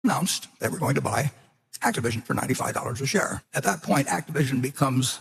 announced they were going to buy Activision for $95 a share. At that point, Activision becomes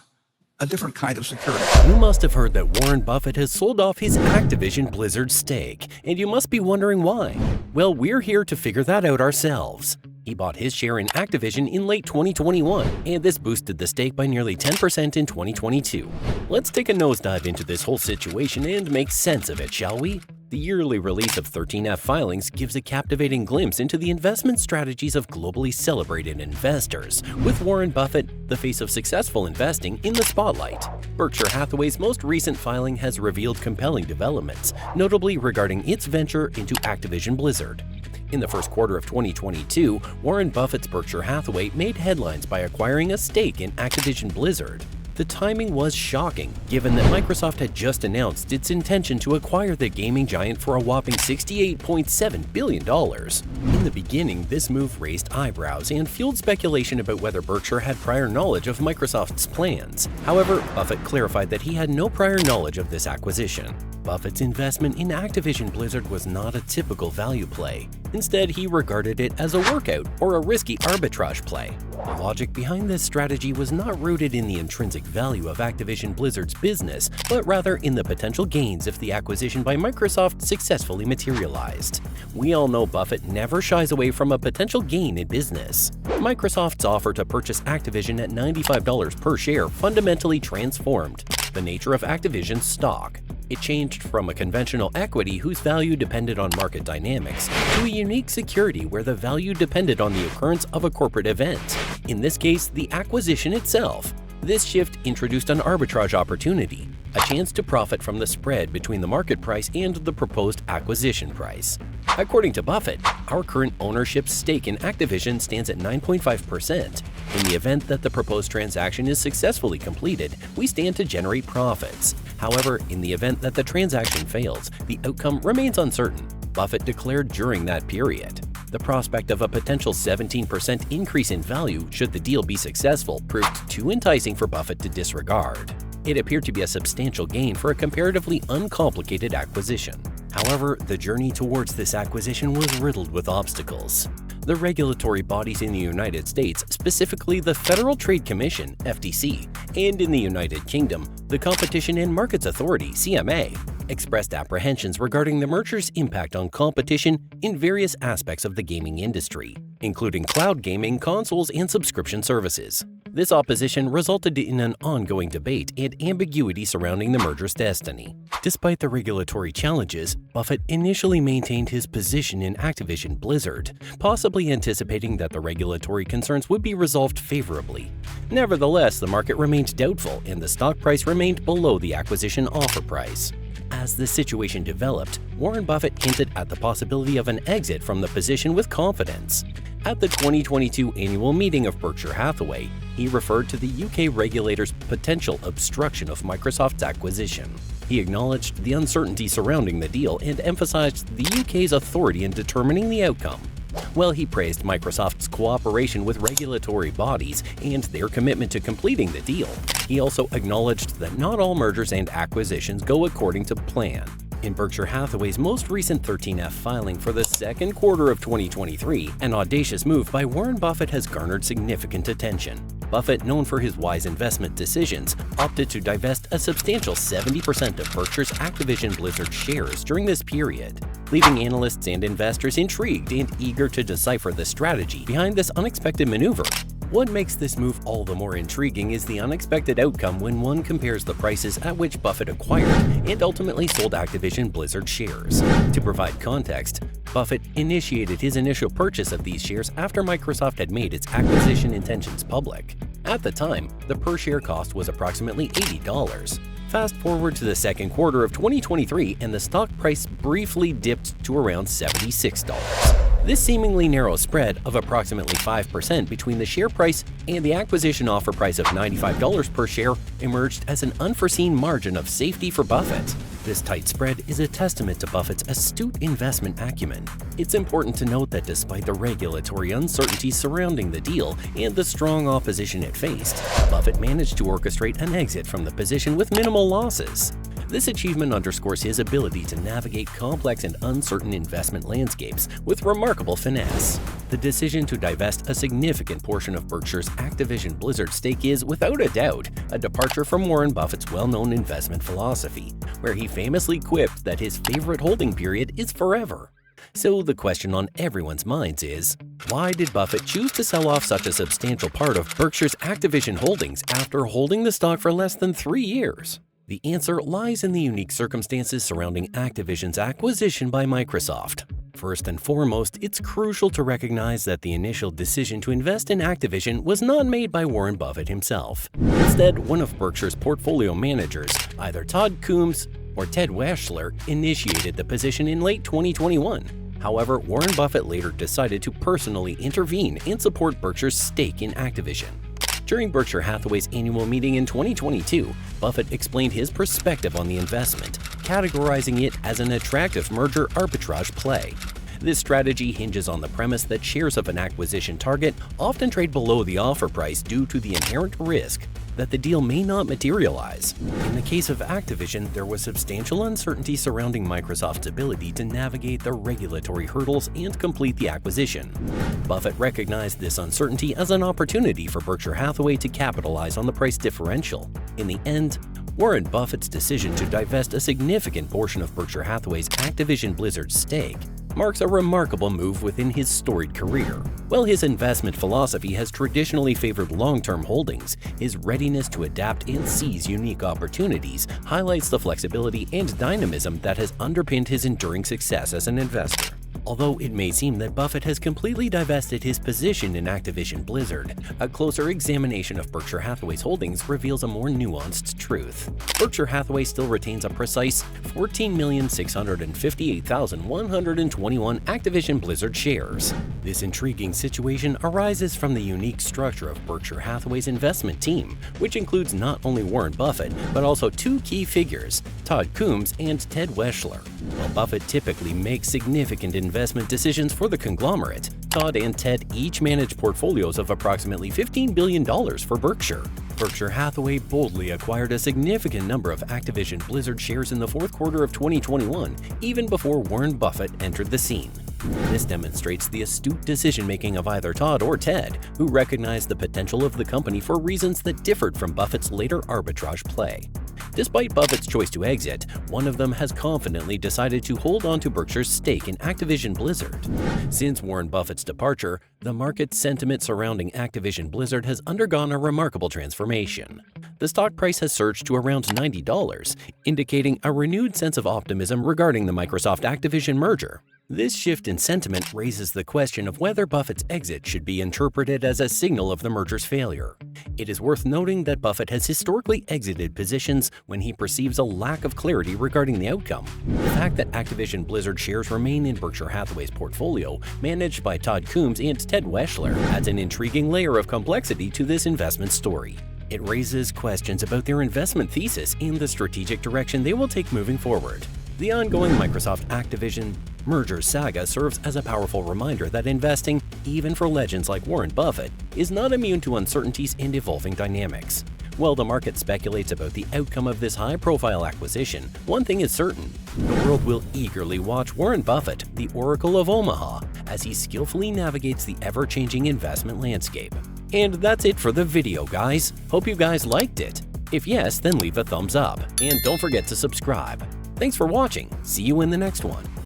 a different kind of security. You must have heard that Warren Buffett has sold off his Activision Blizzard stake, and you must be wondering why. Well, we're here to figure that out ourselves. He bought his share in Activision in late 2021, and this boosted the stake by nearly 10% in 2022. Let's take a nosedive into this whole situation and make sense of it, shall we? The yearly release of 13F filings gives a captivating glimpse into the investment strategies of globally celebrated investors, with Warren Buffett, the face of successful investing, in the spotlight. Berkshire Hathaway's most recent filing has revealed compelling developments, notably regarding its venture into Activision Blizzard. In the first quarter of 2022, Warren Buffett's Berkshire Hathaway made headlines by acquiring a stake in Activision Blizzard. The timing was shocking, given that Microsoft had just announced its intention to acquire the gaming giant for a whopping $68.7 billion. In the beginning, this move raised eyebrows and fueled speculation about whether Berkshire had prior knowledge of Microsoft's plans. However, Buffett clarified that he had no prior knowledge of this acquisition. Buffett's investment in Activision Blizzard was not a typical value play. Instead, he regarded it as a workout or a risky arbitrage play. The logic behind this strategy was not rooted in the intrinsic value of Activision Blizzard's business, but rather in the potential gains if the acquisition by Microsoft successfully materialized. We all know Buffett never shies away from a potential gain in business. Microsoft's offer to purchase Activision at $95 per share fundamentally transformed the nature of Activision's stock. It changed from a conventional equity whose value depended on market dynamics to a unique security where the value depended on the occurrence of a corporate event, in this case, the acquisition itself. This shift introduced an arbitrage opportunity, a chance to profit from the spread between the market price and the proposed acquisition price. According to Buffett, our current ownership stake in Activision stands at 9.5%. In the event that the proposed transaction is successfully completed, we stand to generate profits. However, in the event that the transaction fails, the outcome remains uncertain, Buffett declared during that period. The prospect of a potential 17% increase in value should the deal be successful proved too enticing for Buffett to disregard. It appeared to be a substantial gain for a comparatively uncomplicated acquisition. However, the journey towards this acquisition was riddled with obstacles. The regulatory bodies in the United States, specifically the Federal Trade Commission, FTC, and in the United Kingdom, the Competition and Markets Authority, CMA, expressed apprehensions regarding the merger's impact on competition in various aspects of the gaming industry, including cloud gaming, consoles, and subscription services. This opposition resulted in an ongoing debate and ambiguity surrounding the merger's destiny. Despite the regulatory challenges, Buffett initially maintained his position in Activision Blizzard, possibly anticipating that the regulatory concerns would be resolved favorably. Nevertheless, the market remained doubtful and the stock price remained below the acquisition offer price. As the situation developed, Warren Buffett hinted at the possibility of an exit from the position with confidence. At the 2022 annual meeting of Berkshire Hathaway, he referred to the UK regulator's potential obstruction of Microsoft's acquisition. He acknowledged the uncertainty surrounding the deal and emphasized the UK's authority in determining the outcome. While he praised Microsoft's cooperation with regulatory bodies and their commitment to completing the deal, he also acknowledged that not all mergers and acquisitions go according to plan. In Berkshire Hathaway's most recent 13F filing for the second quarter of 2023, an audacious move by Warren Buffett has garnered significant attention. Buffett, known for his wise investment decisions, opted to divest a substantial 70% of Berkshire's Activision Blizzard shares during this period, leaving analysts and investors intrigued and eager to decipher the strategy behind this unexpected maneuver. What makes this move all the more intriguing is the unexpected outcome when one compares the prices at which Buffett acquired and ultimately sold Activision Blizzard shares. To provide context, Buffett initiated his initial purchase of these shares after Microsoft had made its acquisition intentions public. At the time, the per-share cost was approximately $80. Fast forward to the second quarter of 2023 and the stock price briefly dipped to around $76. This seemingly narrow spread of approximately 5% between the share price and the acquisition offer price of $95 per share emerged as an unforeseen margin of safety for Buffett. This tight spread is a testament to Buffett's astute investment acumen. It's important to note that despite the regulatory uncertainty surrounding the deal and the strong opposition it faced, Buffett managed to orchestrate an exit from the position with minimal losses. This achievement underscores his ability to navigate complex and uncertain investment landscapes with remarkable finesse. The decision to divest a significant portion of Berkshire's Activision Blizzard stake is, without a doubt, a departure from Warren Buffett's well-known investment philosophy, where he famously quipped that his favorite holding period is forever. So the question on everyone's minds is, why did Buffett choose to sell off such a substantial part of Berkshire's Activision holdings after holding the stock for less than 3 years? The answer lies in the unique circumstances surrounding Activision's acquisition by Microsoft. First and foremost, it's crucial to recognize that the initial decision to invest in Activision was not made by Warren Buffett himself. Instead, one of Berkshire's portfolio managers, either Todd Coombs or Ted Weschler, initiated the position in late 2021. However, Warren Buffett later decided to personally intervene and support Berkshire's stake in Activision. During Berkshire Hathaway's annual meeting in 2022, Buffett explained his perspective on the investment, categorizing it as an attractive merger arbitrage play. This strategy hinges on the premise that shares of an acquisition target often trade below the offer price due to the inherent risk that the deal may not materialize. In the case of Activision, there was substantial uncertainty surrounding Microsoft's ability to navigate the regulatory hurdles and complete the acquisition. Buffett recognized this uncertainty as an opportunity for Berkshire Hathaway to capitalize on the price differential. In the end, Warren Buffett's decision to divest a significant portion of Berkshire Hathaway's Activision Blizzard stake marks a remarkable move within his storied career. While his investment philosophy has traditionally favored long-term holdings, his readiness to adapt and seize unique opportunities highlights the flexibility and dynamism that has underpinned his enduring success as an investor. Although it may seem that Buffett has completely divested his position in Activision Blizzard, a closer examination of Berkshire Hathaway's holdings reveals a more nuanced truth. Berkshire Hathaway still retains a precise 14,658,121 Activision Blizzard shares. This intriguing situation arises from the unique structure of Berkshire Hathaway's investment team, which includes not only Warren Buffett, but also two key figures, Todd Coombs and Ted Weschler. While Buffett typically makes significant investment decisions for the conglomerate, Todd and Ted each manage portfolios of approximately $15 billion for Berkshire. Berkshire Hathaway boldly acquired a significant number of Activision Blizzard shares in the fourth quarter of 2021, even before Warren Buffett entered the scene. This demonstrates the astute decision-making of either Todd or Ted, who recognized the potential of the company for reasons that differed from Buffett's later arbitrage play. Despite Buffett's choice to exit, one of them has confidently decided to hold on to Berkshire's stake in Activision Blizzard. Since Warren Buffett's departure, the market sentiment surrounding Activision Blizzard has undergone a remarkable transformation. The stock price has surged to around $90, indicating a renewed sense of optimism regarding the Microsoft-Activision merger. This shift in sentiment raises the question of whether Buffett's exit should be interpreted as a signal of the merger's failure. It is worth noting that Buffett has historically exited positions when he perceives a lack of clarity regarding the outcome. The fact that Activision Blizzard shares remain in Berkshire Hathaway's portfolio, managed by Todd Coombs and Ted Weschler, adds an intriguing layer of complexity to this investment story. It raises questions about their investment thesis and the strategic direction they will take moving forward. The ongoing Microsoft-Activision merger saga serves as a powerful reminder that investing, even for legends like Warren Buffett, is not immune to uncertainties and evolving dynamics. While the market speculates about the outcome of this high-profile acquisition, one thing is certain: the world will eagerly watch Warren Buffett, the Oracle of Omaha, as he skillfully navigates the ever-changing investment landscape. And that's it for the video, guys. Hope you guys liked it. If yes, then leave a thumbs up, and don't forget to subscribe. Thanks for watching. See you in the next one.